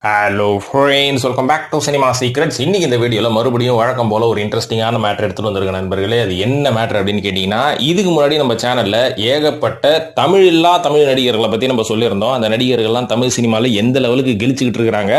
Hello friends, welcome back to cinema secrets. இன்னைக்கு இந்த வீடியோவில் மறுபடியும் வழக்கம் போல ஒரு இன்ட்ரெஸ்டிங்கான மேட்டர் எடுத்துட்டு வந்திருக்க நண்பர்களே. அது என்ன மேட்டர் அப்படின்னு கேட்டிங்கன்னா, இதுக்கு முன்னாடி நம்ம சேனலில் ஏகப்பட்ட தமிழ் நடிகர்களை பற்றி நம்ம சொல்லியிருந்தோம். அந்த நடிகர்கள்லாம் தமிழ் சினிமாவில் எந்த லெவலுக்கு கெளிச்சுக்கிட்டு இருக்கிறாங்க.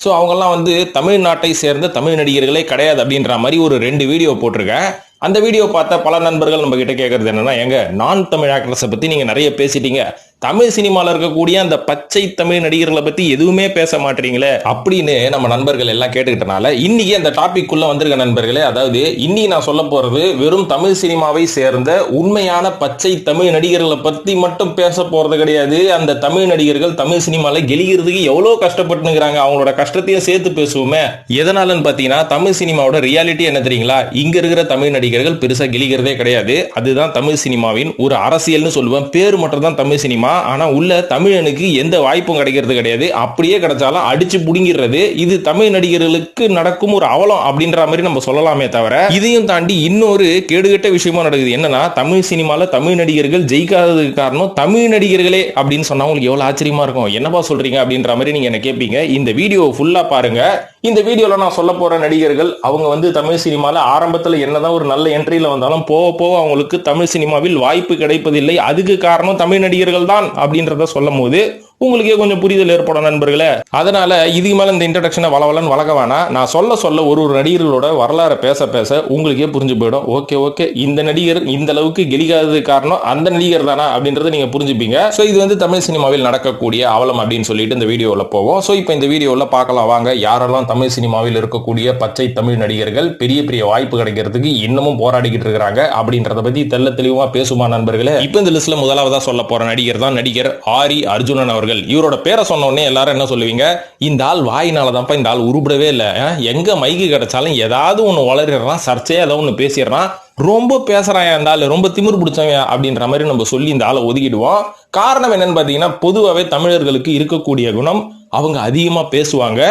ஸோ அவங்கெல்லாம் தமிழ்நாட்டை சேர்ந்த தமிழ் நடிகர்களே கிடையாது அப்படின்ற மாதிரி ஒரு 2 வீடியோ போட்டிருக்கேன். அந்த வீடியோ பார்த்த பல நண்பர்கள் நம்ம கிட்ட கேட்கறது என்னன்னா, நான் தமிழ் ஆக்டர்ஸை பற்றி நீங்கள் நிறைய பேசிட்டீங்க, தமிழ் சினிமாவில் இருக்கக்கூடிய அந்த பச்சை தமிழ் நடிகர்களை பற்றி எதுவுமே பேச மாட்டீங்களே அப்படின்னு நம்ம நண்பர்கள் எல்லாம் கேட்டுக்கிட்டனால இன்னைக்கு அந்த டாபிக் உள்ள வந்திருக்க நண்பர்களே. அதாவது இன்னைக்கு நான் சொல்ல போறது வெறும் தமிழ் சினிமாவை சேர்ந்த உண்மையான பச்சை தமிழ் நடிகர்களை பற்றி மட்டும் பேச போறது கிடையாது. அந்த தமிழ் நடிகர்கள் தமிழ் சினிமாவில் கெளிக்கிறதுக்கு எவ்வளோ கஷ்டப்பட்டுங்கிறாங்க, அவங்களோட கஷ்டத்தையும் சேர்த்து பேசுவோமே. எதனாலன்னு பார்த்தீங்கன்னா, தமிழ் சினிமாவோட ரியாலிட்டி என்ன தெரியுங்களா? இங்க இருக்கிற தமிழ் நடிகர்கள் பெருசா கெளிக்கிறதே கிடையாது. அதுதான் தமிழ் சினிமாவின் ஒரு அரசியல்னு சொல்லுவேன். பேர் மட்டும் தான் தமிழ் சினிமா, ஆனா உள்ள தமிழனுக்கு எந்த வாய்ப்பும் கிடைக்கிறது கிடையாது. அப்படியே கிடைச்சாலும் அடிச்சு புடுங்கிறது. இது தமிழ் நடிகர்களுக்கு நடக்கும் ஒரு அவலம் அப்படின்ற மாதிரி நம்ம சொல்லலாமே தவிர, இதையும் தாண்டி இன்னொரு கேடுகட்ட விஷயமா நடக்குது. என்னன்னா, தமிழ் சினிமால தமிழ் நடிகர்கள் ஜெயிக்காததுக்கு காரணம் தமிழ் நடிகர்களே அப்படின்னு சொன்னா உங்களுக்கு எவ்வளவு ஆச்சரியமா இருக்கும். என்னப்பா சொல்றீங்க அப்படின்ற மாதிரி நீங்க என்ன கேட்பீங்க. இந்த வீடியோ ஃபுல்லா பாருங்க. இந்த வீடியோல நான் சொல்ல போற நடிகர்கள் அவங்க தமிழ் சினிமால ஆரம்பத்துல என்னதான் ஒரு நல்ல என்ட்ரியில வந்தாலும் போக போக அவங்களுக்கு தமிழ் சினிமாவில் வாய்ப்பு கிடைப்பதில்லை. அதுக்கு காரணம் தமிழ் நடிகர்கள் தான் அப்படின்றத சொல்லும் போது உங்களுக்கே கொஞ்சம் புரிதல் ஏற்படும் நண்பர்களே. அதனால இதுக்கு மேல இந்த இன்ட்ரடக்ஷனை வளவலன்னு வளர்க்க வேணாம். நான் சொல்ல ஒரு நடிகர்களோட வரலாறு பேச பேச உங்களுக்கே புரிஞ்சு போயிடும். ஓகே இந்த நடிகர் இந்த அளவுக்கு கெளிக்காதது காரணம் அந்த நடிகர் தானா அப்படின்றத நீங்க புரிஞ்சுப்பீங்க. ஸோ இது தமிழ் சினிமாவில் நடக்கக்கூடிய அவலம் அப்படின்னு சொல்லிட்டு இந்த வீடியோவில் போவோம். ஸோ இப்போ இந்த வீடியோவில் பார்க்கலாம் வாங்க, யாரெல்லாம் தமிழ் சினிமாவில் இருக்கக்கூடிய பச்சை தமிழ் நடிகர்கள் பெரிய பெரிய வாய்ப்பு கிடைக்கிறதுக்கு இன்னமும் போராடிக்கிட்டு இருக்கிறாங்க அப்படின்றத பத்தி தெளிவா பேசுமா நண்பர்களே. இப்போ இந்த லிஸ்ட்ல முதலாவதா சொல்ல போற நடிகர் தான் நடிகர் ஆரி அர்ஜுனன் அவர்கள். இவரோட பேரை சொன்ன உடனே எல்லாரும் என்ன சொல்லுவீங்க, இந்த ஆள் வாயினாலதான்ப்பா இந்த ஆள் உருப்படவே இல்லை, எங்க மைக்கு கிடைச்சாலும் ஏதாவது ஒன்று வளரிடுறான், சர்ச்சையா ஏதாவது ஒன்று பேசிடுறான், ரொம்ப பேசுறான் அந்த ஆள், ரொம்ப திமிர் பிடிச்சவன் அப்படின்ற மாதிரி நம்ம சொல்லி இந்த ஆளை ஒதுக்கிடுவோம். காரணம் என்னன்னு பாத்தீங்கன்னா, பொதுவாகவே தமிழர்களுக்கு இருக்கக்கூடிய குணம், அவங்க அதிகமா பேசுவாங்க,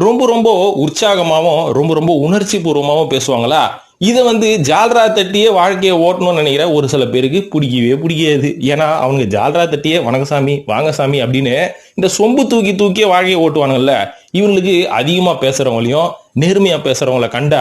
ரொம்ப உற்சாகமாகவும் ரொம்ப உணர்ச்சி பூர்வமாகவும் பேசுவாங்களா. இதை ஜால்ரா தட்டியே வாழ்க்கையை ஓட்டணும்னு நினைக்கிற ஒரு சில பேருக்கு பிடிக்காது. ஏன்னா அவங்க ஜால்ரா தட்டியே வணக்கசாமி வாங்கசாமி அப்படின்னு இந்த சொம்பு தூக்கியே வாழ்க்கையை ஓட்டுவானுங்கல்ல. இவங்களுக்கு அதிகமா பேசுறவங்களையும் நேர்மையா பேசுறவங்களை கண்டா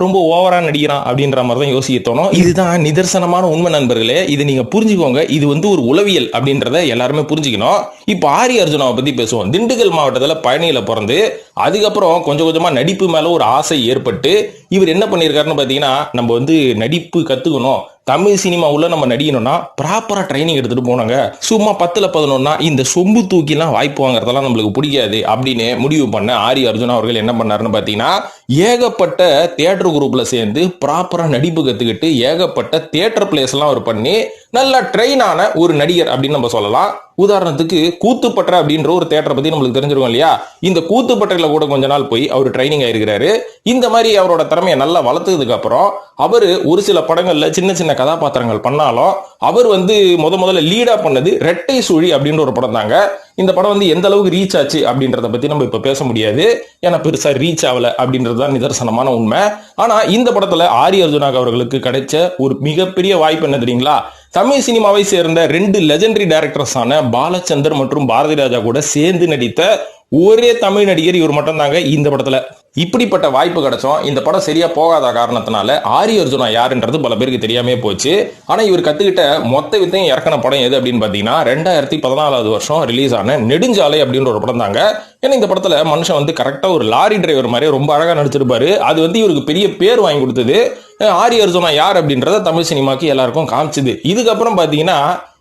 ரொம்ப ஓவரா நடிக்கிறான் அப்படின்ற மாதிரி தான் யோசிக்க தோணும். இதுதான் நிதர்சனமான உண்மை நண்பர்களே. இதை நீங்க புரிஞ்சுக்கோங்க. இது ஒரு உளவியல் அப்படின்றத எல்லாருமே புரிஞ்சுக்கணும். இப்போ ஆரி அர்ஜுனாவை பத்தி பேசுவோம். திண்டுக்கல் மாவட்டத்தில் பழனியில பிறந்து அதுக்கப்புறம் கொஞ்சமா நடிப்பு மேல ஒரு ஆசை ஏற்பட்டு இவர் என்ன பண்ணியிருக்காருன்னு பாத்தீங்கன்னா, நம்ம நடிப்பு கத்துக்கணும், தமிழ் சினிமா உள்ள நம்ம நடிக்கணும்னா ப்ராப்பரா ட்ரைனிங் எடுத்துட்டு போனாங்க. சும்மா 10ல் 11 இந்த சொம்பு தூக்கிலாம் வாய்ப்பு வாங்குறதெல்லாம் நம்மளுக்கு பிடிக்காது அப்படின்னு முடிவு பண்ண ஆரி அர்ஜுனா அவர்கள் என்ன பண்ணாருன்னு பாத்தீங்கன்னா, ஏகப்பட்ட தியேட்டர் குரூப்ல சேர்ந்து ப்ராப்பரா நடிப்பு கத்துக்கிட்டு ஏகப்பட்ட தியேட்டர் பிளேஸ் எல்லாம் அவர் பண்ணி நல்ல ட்ரெயின் ஆன ஒரு நடிகர் அப்படின்னு நம்ம சொல்லலாம். உதாரணத்துக்கு கூத்துப்பட்டறை அப்படின்ற ஒரு தியேட்டரை பத்தி நம்மளுக்கு தெரிஞ்சிருக்கும் இல்லையா. இந்த கூத்துப்பட்டறையில கூட கொஞ்ச நாள் போய் அவர் ட்ரைனிங் ஆயிருக்கிறாரு. இந்த மாதிரி அவரோட திறமையை நல்லா வளர்த்ததுக்கு அப்புறம் அவர் ஒரு சில படங்கள்ல சின்ன கதாபாத்திரங்கள் பண்ணாலும் அவர் முதல்ல லீடா பண்ணது ரெட்டை சுழி அப்படின்ற ஒரு படம் தாங்க. இந்த படம் எந்த அளவுக்கு ரீச் ஆச்சு அப்படின்றத பத்தி நம்ம இப்ப பேச முடியாது, ஏன்னா பெருசா ரீச் ஆகல அப்படின்றதுதான் நிதர்சனமான உண்மை. ஆனா இந்த படத்துல ஆரி அர்ஜுனா அவர்களுக்கு கிடைச்ச ஒரு மிகப்பெரிய வாய்ப்பு என்ன தெரியுங்களா? தமிழ் சினிமாவை சேர்ந்த 2 லெஜெண்டரி டைரக்டர்ஸான பாலச்சந்தர் மற்றும் பாரதி ராஜா கூட சேர்ந்து நடித்த ஒரே தமிழ் நடிகர் இவர் மட்டும் தாங்க இந்த படத்துல. இப்படிப்பட்ட வாய்ப்பு கிடைச்சோம். இந்த படம் சரியா போகாத காரணத்தினால ஆரி அர்ஜுனா யாருன்றது பல பேருக்கு தெரியாமே போச்சு. ஆனா இவர் கத்துக்கிட்ட மொத்த வித்தையும் இறக்கின படம் எது அப்படின்னு பாத்தீங்கன்னா, 2014 வருஷம் ரிலீஸ் ஆன நெடுஞ்சாலை அப்படின்ற ஒரு படம் தாங்க. ஏன்னா இந்த படத்துல மனுஷன் கரெக்டா ஒரு லாரி டிரைவர் மாதிரி ரொம்ப அழகா நடிச்சிருப்பாரு. அது இவருக்கு பெரிய பேர் வாங்கி கொடுத்தது. ஆரி அர்ஜுனா யார் அப்படின்றத தமிழ் சினிமாக்கு எல்லாருக்கும் காமிச்சுது. இதுக்கப்புறம் பாத்தீங்கன்னா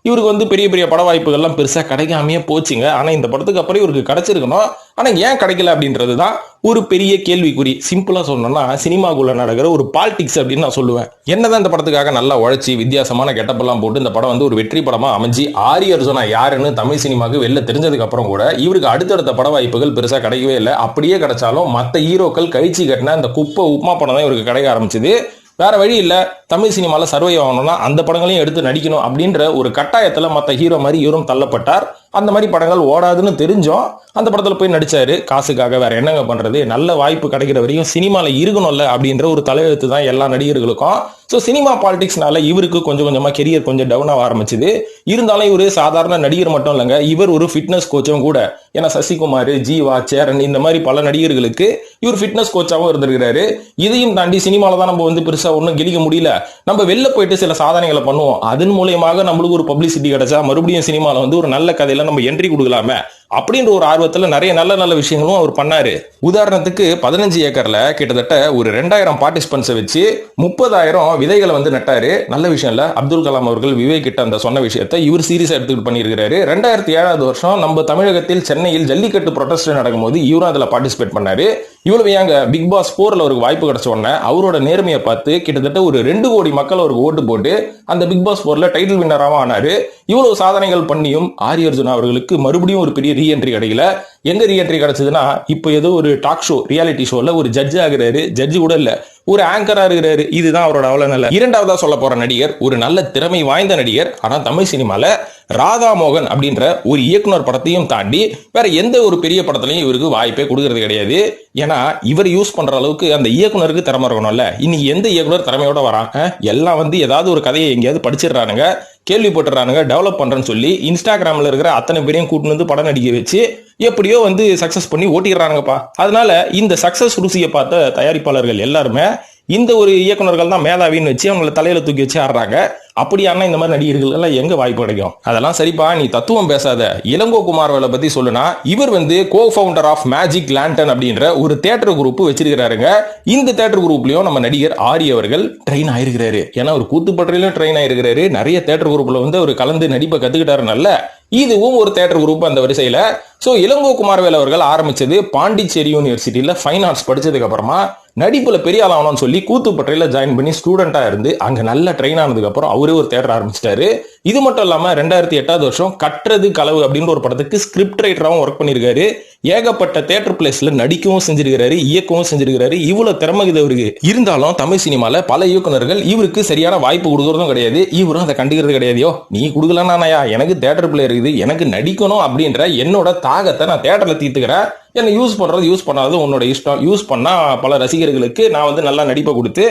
இவருக்கு பெரிய பட வாய்ப்புகள்லாம் பெருசா கிடைக்காமையே போச்சுங்க. ஆனா இந்த படத்துக்கு அப்புறம் இவருக்கு கிடைச்சிருக்கணும். ஆனா ஏன் கிடைக்கல அப்படின்றதுதான் ஒரு பெரிய கேள்விக்குறி. சிம்பிளா சொல்லணும்னா, சினிமாக்குள்ள நடக்கிற ஒரு பாலிடிக்ஸ் அப்படின்னு நான் சொல்லுவேன். என்னதான் இந்த படத்துக்காக நல்லா உழைச்சி வித்தியாசமான கெட்டப்பெல்லாம் போட்டு இந்த படம் ஒரு வெற்றி படமா அமைஞ்சு ஆரி அர்ஜுனா யாருன்னு தமிழ் சினிமாவுக்கு வெளில தெரிஞ்சதுக்கு அப்புறம் கூட இவருக்கு அடுத்தடுத்த பட வாய்ப்புகள் பெருசா கிடைக்கவே இல்லை. அப்படியே கிடைச்சாலும் மற்ற ஹீரோக்கள் கழிச்சு கட்டின அந்த குப்பை உப்மா படம் தான் இவருக்கு கிடைக்க ஆரம்பிச்சது. வேற வழி இல்ல, தமிழ் சினிமால சர்வை ஆகணும்னா அந்த படங்களையும் எடுத்து நடிக்கணும் அப்படின்ற ஒரு கட்டாயத்துல மற்ற ஹீரோ மாதிரி இவரும் தள்ளப்பட்டார். அந்த மாதிரி படங்கள் ஓடாதுன்னு தெரிஞ்சோம் அந்த படத்துல போய் நடிச்சாரு. காசுக்காக, வேற என்னங்க பண்றது, நல்ல வாய்ப்பு கிடைக்கிற வரையும் சினிமால இருக்கணும்ல அப்படின்ற ஒரு தலையெழுத்து தான் எல்லா நடிகர்களுக்கும். ஸோ சினிமா பாலிடிக்ஸ்னால இவருக்கு கொஞ்சம் கொஞ்சமா கெரியர் கொஞ்சம் டவுன் ஆக ஆரம்பிச்சுது. இருந்தாலும் இவரு சாதாரண நடிகர் மட்டும் இல்லைங்க, இவர் ஒரு ஃபிட்னஸ் கோச்சும் கூட. ஏன்னா சசிகுமார், ஜீவா, சேரன் இந்த மாதிரி பல நடிகர்களுக்கு இவர் ஃபிட்னஸ் கோச்சாவும் இருந்திருக்கிறாரு. இதையும் தாண்டி சினிமால தான் நம்ம வந்து பெருசா ஒன்றும் கிழிக்க முடியல, நம்ம வெளில போயிட்டு சில சாதனைகளை பண்ணுவோம், அதன் மூலியமாக நம்மளுக்கு ஒரு பப்ளிசிட்டி கிடைச்சா மறுபடியும் சினிமால வந்து ஒரு நல்ல கதையில நம்ம என்ட்ரி கொடுக்கலாமே அப்படின்ற ஒரு ஆர்வத்துல நிறைய நல்ல நல்ல விஷயங்களும் அவர் பண்ணாரு. உதாரணத்துக்கு 15 ஏக்கர்ல கிட்டத்தட்ட ஒரு 2000 பார்ட்டிசிபென்ட்ஸை வச்சு 30,000 விதைகளை வந்து நட்டாரு. நல்ல விஷயம் இல்ல? அப்துல் கலாம் அவர்கள் விவேக் கிட்ட அந்த சொன்ன விஷயத்தை இவர் சீரியஸா எடுத்துக்கிட்டு பண்ணியிருக்காரு. 2007 வருஷம் நம்ம தமிழகத்தில் சென்னையில் ஜல்லிக்கட்டு ப்ரொடெஸ்ட் நடக்கும்போது இவரும் அதுல பார்ட்டிசிபேட் பண்ணாரு. இவ்வளவு ஏங்க, பிக் பாஸ் 4ல அவருக்கு வாய்ப்பு கிடைச்ச உடனே அவரோட நேர்மையை பார்த்து கிட்டத்தட்ட ஒரு 2 கோடி மக்கள் அவருக்கு ஓட்டு போட்டு அந்த பிக் பாஸ் 4ல டைட்டில் வின்னராகவும் ஆனாரு. இவ்வளவு சாதனைகள் பண்ணியும் ஆரி அர்ஜுனா அவர்களுக்கு மறுபடியும் ஒரு பெரிய ரீஎன்ட்ரி கிடைக்கல. எங்க ரீஎன்ட்ரி கிடைச்சதுன்னா, இப்போ ஏதோ ஒரு டாக் ஷோ, ரியாலிட்டி ஷோல ஒரு ஜட்ஜ் ஆகுறாரு. ஜட்ஜு கூட இல்ல, ஒரு ஆங்கரா இருக்கிறாரு. இதுதான் அவரோட அவ்வளவு நல்ல. இரண்டாவதா சொல்ல போற நடிகர் ஒரு நல்ல திறமை வாய்ந்த நடிகர். ஆனா தமிழ் சினிமால ராதா மோகன் அப்படின்ற ஒரு இயக்குனர் படத்தையும் தாண்டி வேற எந்த ஒரு பெரிய படத்திலையும் இவருக்கு வாய்ப்பே கொடுக்கறது கிடையாது. ஏன்னா இவர் யூஸ் பண்ற அளவுக்கு அந்த இயக்குனருக்கு திறமை இருக்கணும்ல. இன்னைக்கு எந்த இயக்குனர் திறமையோட வராங்க? எல்லாம் வந்து ஏதாவது ஒரு கதையை எங்கேயாவது படிச்சிடறானுங்க, கேள்விப்பட்டுறானுங்க, டெவலப் பண்றேன்னு சொல்லி இன்ஸ்டாகிராம்ல இருக்கிற அத்தனை பேரையும் கூட்டிட்டு வந்து படம் நடிக்க வச்சு எப்படியோ வந்து சக்சஸ் பண்ணி ஓட்டிடுறானுங்கப்பா. அதனால இந்த சக்சஸ் ருசியை பார்த்த தயாரிப்பாளர்கள் எல்லாருமே இந்த ஒரு இயக்குனர்கள் தான் மேதாவின்னு வச்சு அவங்களை தலையில தூக்கி வச்சு ஆடுறாங்க. அப்படியான இந்த மாதிரி நடிகர்கள் எல்லாம் எங்க வாய்ப்பு கிடைக்கும்? அதெல்லாம் சரிப்பா, நீ தத்துவம் பேசாத. இளங்கோ குமார்வேலை பத்தி சொல்லுனா, இவர் வந்து co founder of Magic Lantern அப்படின்ற ஒரு தியேட்டர் குரூப் வச்சிருக்கிறாருங்க. இந்த தியேட்டர் குரூப்லயும் நம்ம நடிகர் ஆரி அவர்கள் ட்ரெயின் ஆயிருக்கிறாரு. ஏன்னா ஒரு கூத்துப்பட்டறையிலும் ட்ரெயின் ஆயிருக்கிறாரு. நிறைய தியேட்டர் குரூப்ல வந்து அவர் கலந்து நடிப்பை கத்துக்கிட்டாருனால இதுவும் ஒரு தியேட்டர் குரூப் அந்த வரிசையில. சோ இளங்கோ குமார்வேல் அவர்கள் ஆரம்பிச்சது பாண்டிச்சேரி யூனிவர்சிட்டியில ஃபைன் ஆர்ட்ஸ் படிச்சதுக்கு அப்புறமா நடிப்புல பெரிய ஆளாகணும்னு சொல்லி கூத்துப்பட்டையில ஜாயின் பண்ணி ஸ்டூடெண்டா இருந்து அங்க நல்ல ட்ரெயின் ஆனதுக்கு அப்புறம் அவரே ஒரு தியேட்டர் ஆரம்பிச்சிட்டாரு. இது மட்டும் இல்லாம 2008 வருஷம் கற்றது களவு அப்படின்ற ஒரு படத்துக்கு ஸ்கிரிப்ட் ரைட்டராகவும் ஒர்க் பண்ணிருக்காரு. ஏகப்பட்ட தியேட்டர் பிளேஸ்ல நடிக்கவும் செஞ்சிருக்காரு, இயக்கவும் செஞ்சிருக்காரு. இவ்வளவு திறமை இது அவருக்கு. இருந்தாலும் தமிழ் சினிமால பல இயக்குனர்கள் இவருக்கு சரியான வாய்ப்பு கொடுக்கறதும் கிடையாது, இவரும் அதை கண்டுக்கிறது கிடையாதையோ. நீ கொடுக்கலன்னா எனக்கு தியேட்டர் பிளே இருக்குது, எனக்கு நடிக்கணும் அப்படின்ற என்னோட தாகத்தை நான் தியேட்டர்ல தீர்த்துக்கிறேன், என்ன யூஸ் பண்றது யூஸ் பண்ணாதது உன்னோட இஷ்டம். யூஸ் பண்ணா பல ரசிகர்களுக்கு நான் வந்து நல்லா நடிப்பை கொடுத்து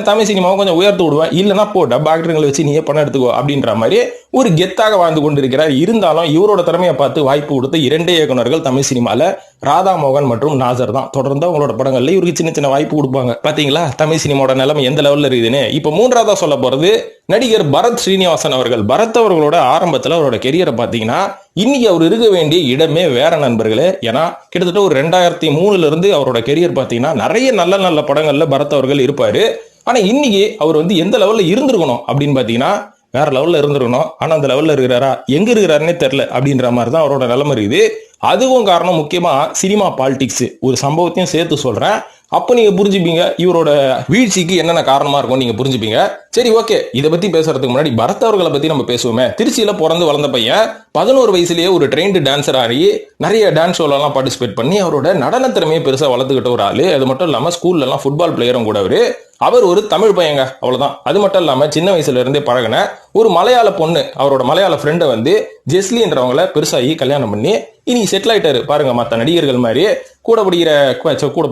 தமிழ் சினிமாவை கொஞ்சம் உயர்த்து விடுவேன், இல்லைன்னா போ டப் ஆக்டர்களை வச்சு நீயே பணம் எடுத்துக்கோ அப்படின்ற மாதிரி ஒரு கெத்தாக வாழ்ந்து கொண்டிருக்கிறார். இருந்தாலும் இவரோட திறமையை பார்த்து வாய்ப்பு கொடுத்த 2 இயக்குனர்கள் தமிழ் சினிமால ராதா மோகன் மற்றும் நாசர் தான். தொடர்ந்து அவங்களோட படங்கள்ல இவருக்கு சின்ன சின்ன வாய்ப்பு கொடுப்பாங்க. பாத்தீங்களா தமிழ் சினிமாவோட நிலைமை எந்த லெவல்ல இருக்குதுன்னு. இப்ப மூன்றாவதா சொல்ல போறது நடிகர் பரத் ஸ்ரீனிவாசன் அவர்கள். பரத் அவர்களோட ஆரம்பத்துல அவரோட கெரியரை பாத்தீங்கன்னா இன்னைக்கு அவர் இருக்க வேண்டிய இடமே வேற நண்பர்களே. ஏன்னா கிட்டத்தட்ட ஒரு 2003 இருந்து அவரோட கெரியர் பாத்தீங்கன்னா நிறைய நல்ல நல்ல படங்கள்ல பரத் அவர்கள் இருப்பாரு. ஆனா இன்னைக்கு அவர் வந்து எந்த லெவல்ல இருந்திருக்கணும் அப்படின்னு பாத்தீங்கன்னா வேற லெவல்ல இருந்திருக்கணும். ஆனா அந்த லெவல்ல இருக்கிறாரா, எங்க இருக்கிறாருன்னே தெரியல அப்படின்ற மாதிரி தான் அவரோட நிலைமை இருக்குது. அதுவும் காரணம் முக்கியமா சினிமா பாலிடிக்ஸ். ஒரு சம்பவத்தையும் சேர்த்து சொல்றேன், அப்ப நீங்க புரிஞ்சுப்பீங்க இவரோட வீழ்ச்சிக்கு என்னென்ன காரணமா இருக்கும் நீங்க புரிஞ்சுப்பீங்க. சரி, ஓகே. இதை பத்தி பேசுறதுக்கு முன்னாடி பரத் அவர்களை பத்தி நம்ம பேசுவோமே. திருச்சியில பிறந்து வளர்ந்த பையன் 11 வயசுலயே ஒரு ட்ரெயின்டு டான்சர் ஆகி நிறைய டான்ஸ் ஷோல எல்லாம் பார்ட்டிசிபேட் பண்ணி அவரோட நடன திறமையை பெருசா வளர்த்துக்கிட்ட ஒரு ஆளு. அது மட்டும் இல்லாம ஸ்கூல்ல எல்லாம் ஃபுட்பால் பிளேயரும் கூட அவர் ஒரு தமிழ் பையங்க, அவ்வளவுதான். அது மட்டும் இல்லாம சின்ன வயசுல இருந்தே பழகின ஒரு மலையாள பொண்ணு, அவரோட மலையாள ஃப்ரெண்டை வந்து ஜெஸ்லின்றவங்களை பெருசாகி கல்யாணம் பண்ணி இனி செட்டில் ஆயிட்டாரு. பாருங்க, மற்ற நடிகர்கள் மாதிரி கூட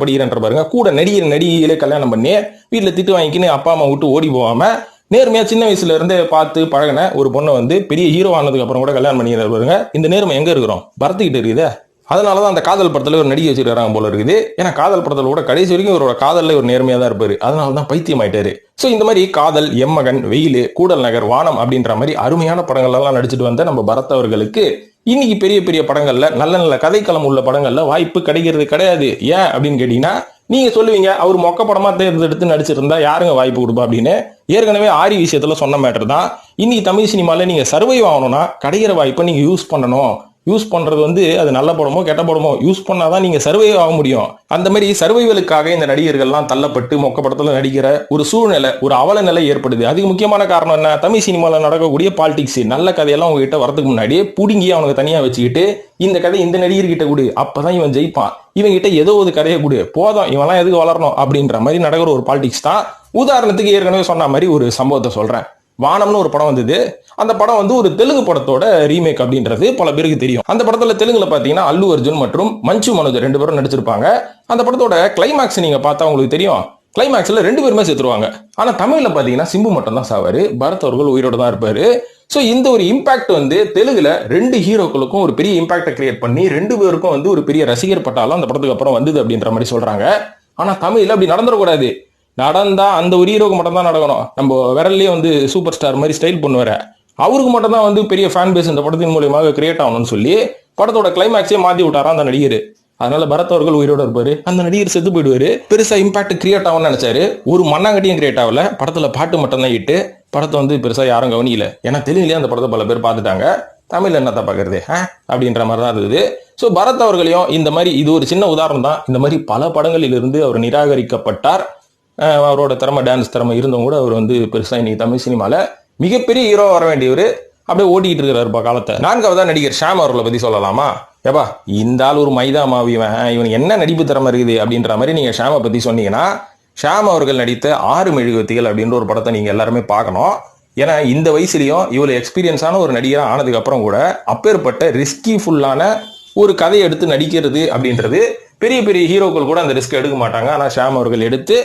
படிக்கிறன்ற பாருங்க, கூட நடிகையிலே கல்யாணம் பண்ணி வீட்டுல திட்டு வாங்கிக்கின்னு அப்பா அம்மா விட்டு ஓடி போகாம நேர்மையா சின்ன வயசுல இருந்தே பார்த்து பழகின ஒரு பொண்ணை வந்து பெரிய ஹீரோ ஆனதுக்கு அப்புறம் கூட கல்யாணம் பண்ணிக்கிறாரு. பாருங்க, இந்த நேர்மை எங்க இருக்கிறோம்? பரத்துக்கிட்டு இருக்குது. அதனாலதான் அந்த காதல் படத்துல ஒரு நடிகை வச்சிருக்காங்க போல இருக்குது. ஏன்னா காதல் படத்துல கூட கடைசி வரைக்கும் இவரோட காதல்ல ஒரு நேர்மையா தான் இருப்பாரு. அதனாலதான் பைத்தியம் ஆயிட்டாரு. சோ இந்த மாதிரி காதல், எம்மகன், வெயில், கூடல் நகர், வானம் அப்படின்ற மாதிரி அருமையான படங்கள் எல்லாம் நடிச்சுட்டு வந்த நம்ம பரத் அவர்களுக்கு இன்னைக்கு பெரிய பெரிய படங்கள்ல நல்ல நல்ல கதைக்களம் உள்ள படங்கள்ல வாய்ப்பு கிடைக்கிறது கிடையாது. ஏன் அப்படின்னு கேட்டீங்கன்னா, நீங்க சொல்லுவீங்க அவர் மொக்க படமா தேர்ந்தெடுத்து நடிச்சிருந்தா யாருங்க வாய்ப்பு கொடுப்பா அப்படின்னு. ஏற்கனவே ஆரி விஷயத்துல சொன்ன மேட்டர் தான். இன்னைக்கு தமிழ் சினிமால நீங்க சர்வைவ் ஆகணும்னா கிடைக்கிற வாய்ப்பை நீங்க யூஸ் பண்ணணும். யூஸ் பண்றது வந்து அது நல்ல படமோ கெட்ட படமோ யூஸ் பண்ணாதான் நீங்க சர்வைவ் ஆக முடியும். அந்த மாதிரி சர்வைவலுக்காக இந்த நடிகர்கள்லாம் தள்ளப்பட்டு மொக்க படத்துல நடிக்கிற ஒரு சூழ்நிலை, ஒரு அவல நிலை ஏற்படுது. அதுக்கு முக்கியமான காரணம் என்ன? தமிழ் சினிமால நடக்கக்கூடிய பாலிடிக்ஸ். நல்ல கதையெல்லாம் உங்ககிட்ட வரதுக்கு முன்னாடியே புடுங்கி அவனுக்கு தனியா வச்சுக்கிட்டு இந்த கதை இந்த நடிகர்கிட்ட கொடு, அப்பதான் இவன் ஜெயிப்பான், இவன் கிட்ட ஏதோ ஒரு கதையை கொடு, போதும் இவெல்லாம் எதுக்கு வளரணும் அப்படின்ற மாதிரி நடக்கிற ஒரு பாலிடிக்ஸ் தான். உதாரணத்துக்கு ஏற்கனவே சொன்ன மாதிரி ஒரு சம்பவத்தை சொல்றேன். வானம்னு ஒரு படம் வந்தது. அந்த படம் வந்து ஒரு தெலுங்கு படத்தோட ரீமேக் அப்படின்றது பல பேருக்கு தெரியும். அந்த படத்துல தெலுங்குல பாத்தீங்கன்னா அல்லு அர்ஜுன் மற்றும் மஞ்சு மனோஜ் 2 பேரும் நடிச்சிருப்பாங்க. அந்த படத்தோட கிளைமாக்ஸ் நீங்க பார்த்தா உங்களுக்கு தெரியும். கிளைமாக்ஸ்ல 2 பேருமே செத்துருவாங்க. ஆனா தமிழ்ல பாத்தீங்கன்னா சிம்பு மட்டும் தான் சாவாரு, பரத் அவர்கள் உயிரோட தான் இருப்பாரு. சோ இந்த ஒரு இம்பாக்ட் வந்து தெலுங்குல 2 ஹீரோக்களுக்கும் ஒரு பெரிய இம்பாக்ட கிரியேட் பண்ணி 2 பேருக்கும் வந்து ஒரு பெரிய ரசிகர் பட்டாலும் அந்த படத்துக்கு அப்புறம் வந்தது அப்படின்ற மாதிரி சொல்றாங்க. ஆனா தமிழ்ல அப்படி நடந்துடக்கூடாது. நடந்தா அந்த ஒரு ஹீரோக்கு மட்டும் தான் நடக்கணும். நம்ம விரல்லயே வந்து சூப்பர் ஸ்டார் மாதிரி ஸ்டைல் பண்ணுவாரு, அவருக்கு மட்டும் தான் வந்து பெரிய ஃபேன் பேஸ் இந்த படத்தின் மூலியமாக கிரியேட் ஆகணும்னு சொல்லி படத்தோட கிளைமாக்ஸே மாத்தி விட்டாரா அந்த நடிகர். அதனால பரத் அவர்கள் உயிரோட இருப்பாரு, அந்த நடிகர் செத்து போயிடுவாரு. பெருசா இம்பாக்ட் கிரியேட் ஆகும்னு நினைச்சாரு, ஒரு மண்ணாங்கட்டியும் கிரியேட் ஆகல. படத்துல பாட்டு மட்டும் தான் இட்டு படத்தை வந்து பெருசா யாரும் கவனிக்கல. ஏன்னா தெலுங்குலயே அந்த படத்தை பல பேர் பார்த்துட்டாங்க, தமிழ்ல என்னத்த பாக்குறது அப்படின்ற மாதிரி தான் இருந்தது. ஸோ பரத் அவர்களையும் இந்த மாதிரி இது ஒரு சின்ன உதாரணம் தான். இந்த மாதிரி பல படங்களில் இருந்து அவர் நிராகரிக்கப்பட்டார். அவரோட திறமை டான்ஸ் திறமை இருந்தும் கூட அவர் வந்து பெருசா இன்னைக்கு தமிழ் சினிமால மிகப்பெரிய ஹீரோ வர வேண்டியவர் அப்படியே ஓட்டிட்டு இருக்கிறாருப்பா காலத்தை. 4வதா நடிகர் ஷாம் அவர்களை பத்தி சொல்லலாமா? ஏப்பா இந்த ஆள் ஒரு மைதா மாவி, இவன் என்ன நடிப்பு திறமை இருக்குது அப்படின்ற மாதிரி நீங்க ஷாமை பத்தி சொன்னீங்கன்னா, ஷாம் அவர்கள் நடித்த 6 மெழுகுவர்த்திகள் அப்படின்ற ஒரு படத்தை நீங்க எல்லாருமே பார்க்கணும். ஏன்னா இந்த வயசுலயும் இவ்வளவு எக்ஸ்பீரியன்ஸான ஒரு நடிகரா ஆனதுக்கு அப்புறம் கூட அப்பேற்பட்ட ரிஸ்கி ஃபுல்லான ஒரு கதையை எடுத்து நடிக்கிறது அப்படின்றது பெரிய பெரிய ஹீரோக்கள் கூட அந்த ரிஸ்க் எடுக்க மாட்டாங்க. ஆனா ஷாம் அவர்கள் எடுத்து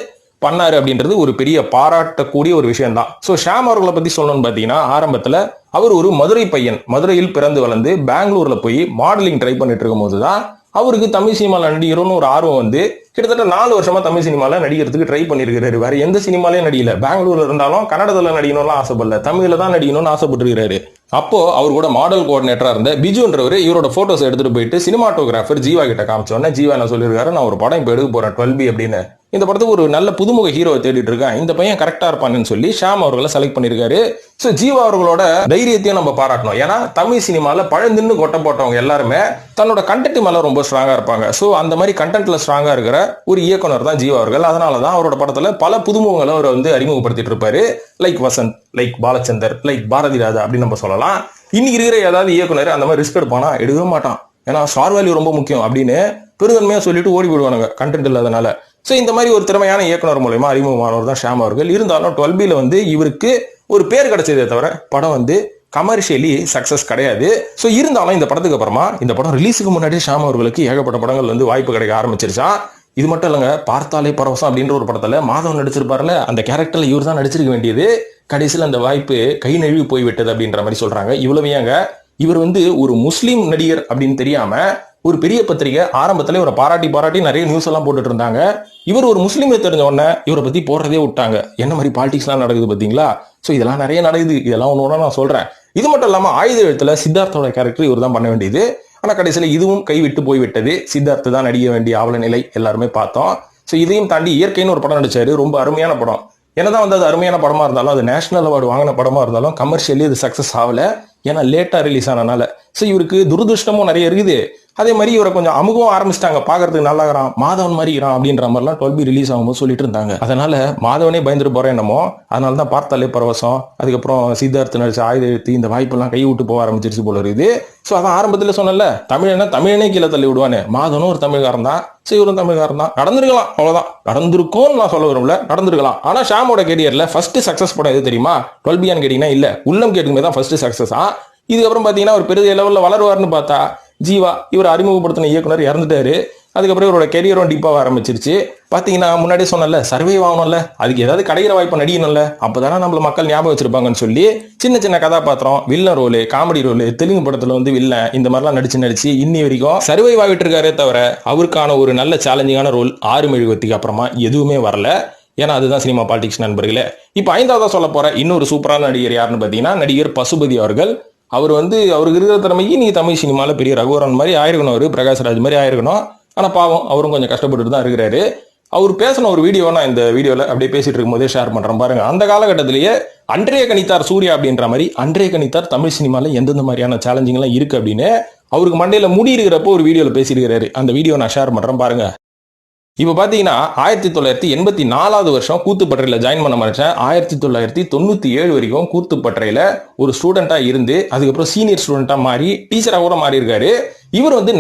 பண்ணாரு அப்படின்றது ஒரு பெரிய பாராட்டக்கூடிய ஒரு விஷயம் தான். ஸோ ஷாம் அவர்களை பத்தி சொல்லணும்னு பாத்தீங்கன்னா, ஆரம்பத்துல அவர் ஒரு மதுரை பையன், மதுரையில் பிறந்து வளர்ந்து பெங்களூர்ல போய் மாடலிங் ட்ரை பண்ணிட்டு இருக்கும் போதுதான் அவருக்கு தமிழ் சினிமாவில் நடிகரும்னு ஒரு ஆர்வம் வந்து கிட்டத்தட்ட 4 வருஷமா தமிழ் சினிமாவில் நடிக்கிறதுக்கு ட்ரை பண்ணிருக்காரு. வேற எந்த சினிமாலையும் நடிக்கல. பெங்களூர்ல இருந்தாலும் கன்னடத்துல நடிக்கணும்லாம் ஆசைப்படல, தமிழ்ல தான் நடிக்கணும்னு ஆசைப்பட்டு. அப்போ அவர் கூட மாடல் கோஆர்டினேட்டரா இருந்த பிஜுன்றவர் இவரோட போட்டோஸ் எடுத்துட்டு போயிட்டு சினிமாட்டோகிராஃபர் ஜீவா கிட்ட காமிச்சோன்னே, ஜீவா என்ன சொல்லியிருக்காரு, நான் ஒரு படம் இப்போ எடுக்க போறேன் 12B அப்படின்னு. இந்த படத்துக்கு ஒரு நல்ல புதுமுக ஹீரோவை தேடிட்டு இருக்கேன், இந்த பையன் கரெக்டா இருப்பான்னு சொல்லி ஷாம் அவர்களை செலக்ட் பண்ணிருக்காரு. சோ ஜீவா அவர்களோட தைரியத்தையும் நம்ம பாராட்டணும். ஏன்னா தமிழ் சினிமால பழந்தின்னு கொட்ட போட்டவங்க எல்லாருமே தன்னோட கண்டென்ட் மேல ரொம்ப ஸ்ட்ராங்கா இருப்பாங்க. சோ அந்த மாதிரி கண்டென்ட்ல ஸ்ட்ராங்கா இருக்கிற ஒரு இயக்குனர் தான் ஜீவா அவர்கள். அதனாலதான் அவரோட படத்துல பல புதுமுகங்களை அவர் வந்து அறிமுகப்படுத்திட்டு இருப்பாரு. Like Vasanth, like Balachander, like Bharathi Raja அப்படின்னு நம்ம சொல்லலாம். இன்னைக்கு இருக்கிற ஏதாவது இயக்குனர் அந்த மாதிரி ரிஸ்க் எடுப்பானா? எடுக்கவே மாட்டான். ஏன்னா ஸ்டார் வேல்யூ ரொம்ப முக்கியம் அப்படின்னு பெருந்தன்மையா சொல்லிட்டு ஓடி போடுவானுங்க கண்டென்ட் இல்லாதனால. சோ இந்த மாதிரி ஒரு திறமையான இயக்குனர் மூலமா அறிமுகமானவர் தான் ஷாம் அவர்கள். இருந்தாலும் 12Bல வந்து இவருக்கு ஒரு பேர் கிடைச்சதே தவிர படம் வந்து கமர்ஷியலி சக்சஸ் கிடையாது. சோ இருந்தாலும் இந்த படத்துக்கு அப்புறமா இந்த படம் ரிலீஸுக்கு முன்னாடியே ஷாம் அவர்களுக்கு ஏகப்பட்ட படங்கள் வந்து வாய்ப்பு கிடைக்க ஆரம்பிச்சிருச்சா. இது மட்டும் இல்லைங்க, பார்த்தாலே பரவசம் அப்படின்ற ஒரு படத்துல மாதவன் நடிச்சிருப்பாருல, அந்த கேரக்டர்ல இவர் தான் நடிச்சிருக்க வேண்டியது. கடைசியில் அந்த வாய்ப்பு கை நழுவி போய்விட்டது அப்படின்ற மாதிரி சொல்றாங்க. இவ்வளவு ஏங்க, இவர் வந்து ஒரு முஸ்லீம் நடிகர் அப்படின்னு தெரியாம ஒரு பெரிய பத்திரிகை ஆரம்பத்துல இவரை பாராட்டி நிறைய நியூஸ் எல்லாம் போட்டுட்டு இருந்தாங்க. இவர் ஒரு முஸ்லீமை தெரிஞ்ச உடனே இவரை பத்தி போடுறதே விட்டாங்க. என்ன மாதிரி பாலிடிக்ஸ் எல்லாம் நடக்குது பாத்தீங்களா? சோ இதெல்லாம் நிறைய நடக்குது. இதெல்லாம் ஒண்ணு நான் சொல்றேன். இது மட்டும் இல்லாம ஆயுத எழுத்துல சித்தார்த்தோட கேரக்டர் இவர் தான் பண்ண வேண்டியது. ஆனா கடைசியில இதுவும் கைவிட்டு போய்விட்டது. சித்தார்த்து தான் நடிக்க வேண்டிய அவல நிலை எல்லாருமே பார்த்தோம். சோ இதையும் தாண்டி இயற்கைன்னு ஒரு படம் நடிச்சாரு, ரொம்ப அருமையான படம். என்னதான் வந்து அது அருமையான படமா இருந்தாலும், அது நேஷனல் அவார்டு வாங்கின படமா இருந்தாலும் கமர்ஷியலி அது சக்சஸ் ஆகல. ஏன்னா லேட்டா ரிலீஸ் ஆனனால. சோ இவருக்கு துரதிருஷ்டமும் நிறைய இருக்குது. அதே மாதிரி இவரை கொஞ்சம் அமுகவும் ஆரம்பிச்சிட்டாங்க, பாக்குறதுக்கு நல்லா இருக்கிறான், மாதவன் மாதிரி இருக்கிறான் அப்படின்ற மாதிரிலாம் 12B ரிலீஸ் ஆகும்போது சொல்லிட்டு இருந்தாங்க. அதனால மாதவனே பயந்துட்டு போறேன் என்னமோ. அதனால தான் பார்த்தாலே பரவசம், அதுக்கப்புறம் சித்தார்த்து நடிச்ச ஆயுத எழுத்து, இந்த வாய்ப்பெல்லாம் கை விட்டு போக ஆரம்பிச்சிருச்சு போல இருக்குது. சோ அதான் ஆரம்பத்துல சொன்னல, தமிழனே கீழே தள்ளி விடுவானே, மாதவனும் ஒரு தமிழ்காரன் தான், இவரும் தமிழ்காரன் தான். நடந்திருக்கலாம், அவ்வளவுதான். நடந்திருக்கும் நான் சொல்ல விரும்பல, நடந்திருக்கலாம். ஆனா ஷாமோட கேரியர்ல ஃபர்ஸ்ட் சக்சஸ் படம் எது தெரியுமா? 12Bன்னு கேட்டீங்கன்னா இல்ல, உள்ளம் கேட்டுமே தான் ஃபர்ஸ்ட் சக்சஸ். இதுக்கப்புறம் பாத்தீங்கன்னா ஒரு பெரிய லெவல்ல வளருவார்னு பார்த்தா ஜீவா இவர் அறிமுகப்படுத்தின இயக்குனர் இறந்துட்டாரு. அதுக்கப்புறம் இவரோட கெரியரும் டீப்பாக ஆரம்பிச்சிருச்சு. பாத்தீங்கன்னா முன்னாடியே சொன்னல, சர்வே ஆகணும்ல, அதுக்கு ஏதாவது கிடைக்கிற வாய்ப்பு நடிக்கணும்ல, அப்பதானே நம்மள மக்கள் ஞாபகம் வச்சிருப்பாங்கன்னு சொல்லி சின்ன சின்ன கதாபாத்திரம், villain role, comedy role, Telugu படத்துல வந்து வில்லன், இந்த மாதிரிலாம் நடிச்சு இன்னி வரைக்கும் சர்வை ஆகிட்டு இருக்காரே தவிர அவருக்கான ஒரு நல்ல சேலஞ்சிங்கான ரோல் 6 மெழுகுவர்த்திக்கு அப்புறமா எதுவுமே வரல. ஏன்னா அதுதான் சினிமா பாலிடிக்ஸ் நண்பர்களே. இப்போ 5வதா சொல்ல போற இன்னொரு சூப்பரான நடிகர் யாருன்னு பாத்தீங்கன்னா நடிகர் பசுபதி அவர்கள். அவர் வந்து அவருக்கு இருக்கிற திறமைக்கு நீ தமிழ் சினிமால பெரிய ரகுவரன் மாதிரி ஆயிருக்கணும், அவரு பிரகாஷ்ராஜ் மாதிரி ஆயிருக்கணும். ஆனா பாவம் அவரும் கொஞ்சம் கஷ்டப்பட்டு தான் இருக்கிறாரு. அவர் பேசின ஒரு வீடியோ நான் இந்த வீடியோல அப்படியே பேசிட்டு இருக்கும் போதே ஷேர் பண்றேன் பாருங்க. அந்த காலகட்டத்திலேயே அன்றைய கணித்தார் சூர்யா அப்படின்ற மாதிரி அன்றைய கணித்தார் தமிழ் சினிமால எந்தெந்த மாதிரியான சேலஞ்சிங் எல்லாம் இருக்கு அப்படின்னு அவருக்கு மண்டையில முடி இருக்கிறப்போ ஒரு வீடியோல பேசியிருக்கிறாரு. அந்த வீடியோ நான் ஷேர் பண்றேன் பாருங்க. இப்ப பாத்தீங்கன்னா 1984 வருஷம் கூத்துப்பட்டறையில ஜாயின் பண்ண மனுஷன் 1997 வரைக்கும் கூத்துப்பட்டறையில ஒரு ஸ்டூடெண்டா இருந்து அதுக்கப்புறம் சீனியர் ஸ்டூடெண்டா மாறி டீச்சரா கூட மாறி இருக்காரு. இவர் வந்து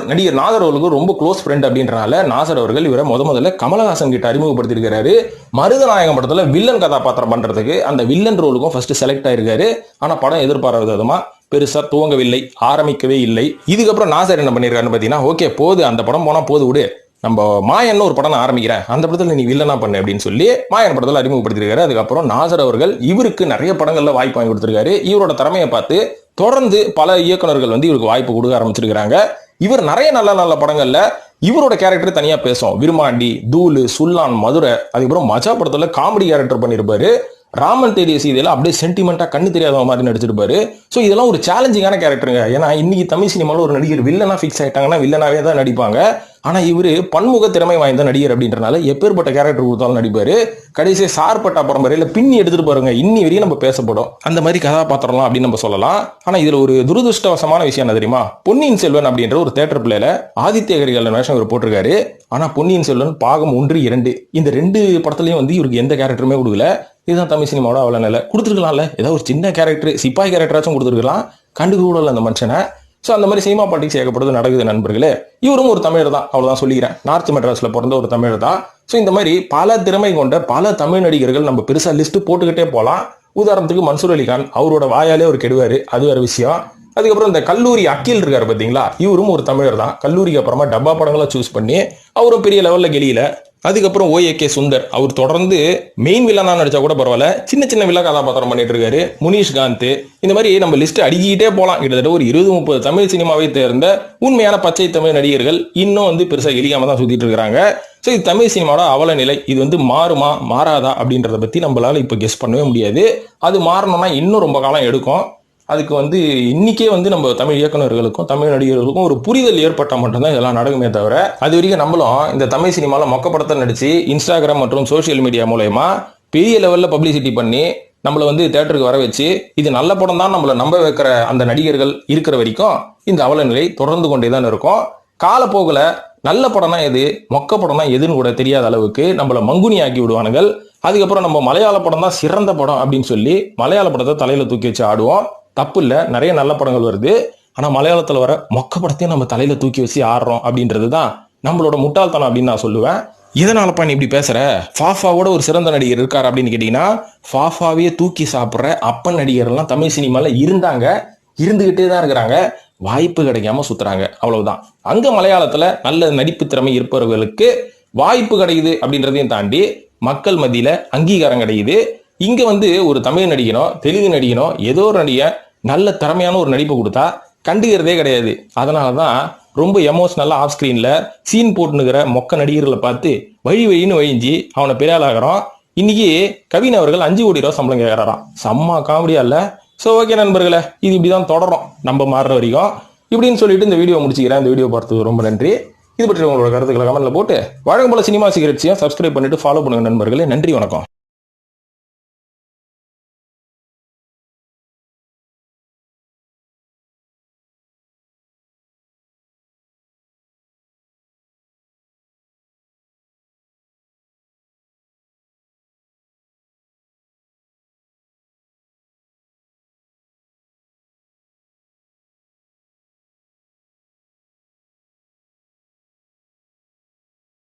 நடிகர் நாசர் அவர்களுக்கு ரொம்ப க்ளோஸ் ஃப்ரெண்ட் அப்படின்றனால நாசர் அவர்கள் இவரை முதல்ல கமலஹாசன் கிட்ட அறிமுகப்படுத்திருக்காரு. மருதநாயகம் படத்துல வில்லன் கதாபாத்திரம் பண்றதுக்கு அந்த வில்லன் ரோலுக்கும் ஃபர்ஸ்ட் செலக்ட் ஆயிருக்காரு. ஆனா படம் எதிர்பாராத விதமா பெருசா துவங்கவில்லை, ஆரம்பிக்கவே இல்லை. இதுக்கப்புறம் நாசர் என்ன பண்ணிருக்காருன்னு பாத்தீங்கன்னா, ஓகே போது அந்த படம் போனா போது விடு, நம்ம மாயன் ஒரு படம் ஆரம்பிக்கிறேன், அந்த படத்துல நீ வில்லனா பண்ணு அப்படின்னு சொல்லி மாயன் படத்துல அறிமுகப்படுத்திருக்காரு. அதுக்கப்புறம் நாசர் அவர்கள் இவருக்கு நிறைய படங்கள்ல வாய்ப்பு வாங்கி கொடுத்திருக்காரு. இவரோட திறமையை பார்த்து தொடர்ந்து பல இயக்குநர்கள் வந்து இவருக்கு வாய்ப்பு கொடுக்க ஆரம்பிச்சிருக்காங்க. இவர் நிறைய நல்ல நல்ல படங்கள்ல இவரோட கேரக்டர் தனியா பேசும். விருமாண்டி, தூளு, சுல்லான், மதுரை, அதுக்கப்புறம் மஜா படத்துல காமெடி கேரக்டர் பண்ணிருப்பாரு. ராமன் தேடிய சீதையில அப்படியே சென்டிமெண்டா கண்ணு தெரியாத மாதிரி நடிச்சிருப்பாரு. ஸோ இதெல்லாம் ஒரு சேலஞ்சிங்கான கேரக்டருங்க. ஏன்னா இன்னைக்கு தமிழ் சினிமாவில் ஒரு நடிகர் வில்லனா ஃபிக்ஸ் ஆயிட்டாங்கன்னா வில்லனாவே தான் நடிப்பாங்க. ஆனா இவரு பன்முக திறமை வாய்ந்த நடிகர் அப்படின்றனால எப்பேற்பட்ட கேரக்டர் கொடுத்தாலும் நடிப்பாரு. கடைசியை சார்பட்டா பரம்பரையில பின்னி எடுத்துட்டு பாருங்க, இன்னி வரையும் நம்ம பேசப்படும் அந்த மாதிரி கதாபாத்திரம்லாம் அப்படின்னு நம்ம சொல்லலாம். ஆனா இதுல ஒரு துரதிருஷ்டவசமான விஷயம் என்ன தெரியுமா? பொன்னியின் செல்வன் அப்படின்ற ஒரு தேட்டர் பிள்ளையில ஆதித்ய கரிகாலன் வேஷம் இவர் போட்டிருக்காரு. ஆனா பொன்னியின் செல்வன் பாகம் 1, 2 இந்த 2 படத்துலயும் வந்து இவருக்கு எந்த கேரக்டருமே கொடுக்கல. இதுதான் தமிழ் சினிமாவோட அவ்வளவு நிலை. கொடுத்துருக்கலாம்ல, ஏதாவது ஒரு சின்ன கேரக்டர், சிப்பாய் கேரக்டராச்சும் கொடுத்துருக்கலாம். கண்டுக்க கூட அந்த மனுஷனை. ஸோ அந்த மாதிரி சினிமா பாலிடிக்ஸ் ஏகப்படுறது நடக்குது நண்பர்களே. இவரும் ஒரு தமிழர் தான், அவ்வளவுதான் சொல்லிக்கிறேன். நார்த் மெட்ராஸ்ல பிறந்த ஒரு தமிழர் தான். ஸோ இந்த மாதிரி பல திறமை கொண்ட பல தமிழ் நடிகர்கள் நம்ம பெருசா லிஸ்ட் போட்டுக்கிட்டே போகலாம். உதாரணத்துக்கு மன்சூர் அலிகான், அவரோட வாயாலே அவர் கெடுவாரு, அது வேற விஷயம். அதுக்கப்புறம் இந்த கல்லூரி அக்கீல் இருக்காரு பாத்தீங்களா, இவரும் ஒரு தமிழர் தான். கல்லூரிக்கு அப்புறமா டப்பா படங்களை சூஸ் பண்ணி அவரும் பெரிய லெவல்ல கெளியில. அதுக்கப்புறம் OAK சுந்தர், அவர் தொடர்ந்து மெயின் வில்லனா நடிச்சா கூட பரவாயில்ல, சின்ன சின்ன வில்லா கதாபாத்திரம் பண்ணிட்டு இருக்காரு. முனிஷ்காந்த், இந்த மாதிரி நம்ம லிஸ்ட் அடிக்கிட்டே போலாம். கிட்டத்தட்ட ஒரு 20-30 தமிழ் சினிமாவை தேர்ந்த உண்மையான பச்சை தமிழ் நடிகர்கள் இன்னும் வந்து பெருசா எளிக்காம தான் சுத்திட்டு இருக்காங்க. ஸோ இது தமிழ் சினிமாவோட அவல நிலை. இது வந்து மாறுமா மாறாதா அப்படின்றத பத்தி நம்மளால இப்ப கெஸ் பண்ணவே முடியாது. அது மாறணும்னா இன்னும் ரொம்ப காலம் எடுக்கும். அதுக்கு வந்து இன்னைக்கே வந்து நம்ம தமிழ் இயக்குநர்களுக்கும் தமிழ் நடிகர்களுக்கும் ஒரு புரிதல் ஏற்பட்டால் மட்டும்தான் இதெல்லாம் நடக்குமே தவிர, அது வரைக்கும் நம்மளும் இந்த தமிழ் சினிமாவில் மொக்கப்படத்தை நடிச்சு இன்ஸ்டாகிராம் மற்றும் சோசியல் மீடியா மூலயமா பெரிய லெவலில் பப்ளிசிட்டி பண்ணி நம்மளை வந்து தேட்டருக்கு வர வச்சு இது நல்ல படம் தான் நம்மளை நம்ப வைக்கிற அந்த நடிகர்கள் இருக்கிற வரைக்கும் இந்த அவல நிலை தொடர்ந்து கொண்டே தான் இருக்கும். காலப்போக்கில் நல்ல படம்னா எது, மொக்க படம்னா எதுன்னு கூட தெரியாத அளவுக்கு நம்மளை மங்குனி ஆக்கி விடுவானுங்கள். அதுக்கப்புறம் நம்ம மலையாள படம் தான் சிறந்த படம் அப்படின்னு சொல்லி மலையாள படத்தை தலையில தூக்கி வச்சு ஆடுவோம். தப்பு இல்லை, நிறைய நல்ல படங்கள் வருது. ஆனா மலையாளத்துல வர மொக்க படத்தையும் நம்ம தலையில தூக்கி வச்சு ஆடுறோம் அப்படின்றது தான் நம்மளோட முட்டாள்தனம் அப்படின்னு நான் சொல்லுவேன். இதனாலப்பா நீ இப்படி பேசுற, ஃபாஃபாவோட ஒரு சிறந்த நடிகர் இருக்காரு அப்படின்னு கேட்டீங்கன்னா, ஃபாஃபாவே தூக்கி சாப்பிட்ற அப்பன் நடிகர்லாம் தமிழ் சினிமால இருந்தாங்க, இருந்துகிட்டே தான் இருக்கிறாங்க. வாய்ப்பு கிடைக்காம சுத்துறாங்க, அவ்வளவுதான். அங்க மலையாளத்துல நல்ல நடிப்பு திறமை இருப்பவர்களுக்கு வாய்ப்பு கிடைக்குது அப்படின்றதையும் தாண்டி மக்கள் மத்தியில அங்கீகாரம் கிடைக்குது. இங்க வந்து ஒரு தமிழ் நடிகனோ தெலுங்கு நடிகனோ ஏதோ ஒரு நடிகன் நல்ல திறமையான ஒரு நடிப்பை கொடுத்தா கண்டுகிறதே கிடையாது. அதனாலதான் ரொம்ப எமோஷனலா ஆஃப் ஸ்கிரீன்ல சீன் போட்டுனுக்கிற மொக்க நடிகர்களை பார்த்து வழின்னு வழிஞ்சி அவனை பெரிய ஆளாகிறோம். இன்னைக்கு கவின் அவர்கள் 5 கோடி ரூபா சம்பளம் கேட்கறாராம். செம்ம காமெடியா இல்ல? ஸோ ஓகே நண்பர்களே, இது இப்படிதான் தொடரும் நம்ம மாறுற வரைக்கும் இப்படின்னு சொல்லிட்டு இந்த வீடியோ முடிச்சுக்கிறேன். இந்த வீடியோ பார்த்தது ரொம்ப நன்றி. இது பற்றி உங்களோட கருத்துக்களை கமெண்ட்ல போட்டு வழக்கம் போல சினிமா சீக்ரெட்ஸையும் சப்ஸ்கிரைப் பண்ணிட்டு ஃபாலோ பண்ணுங்க நண்பர்களே. நன்றி, வணக்கம்.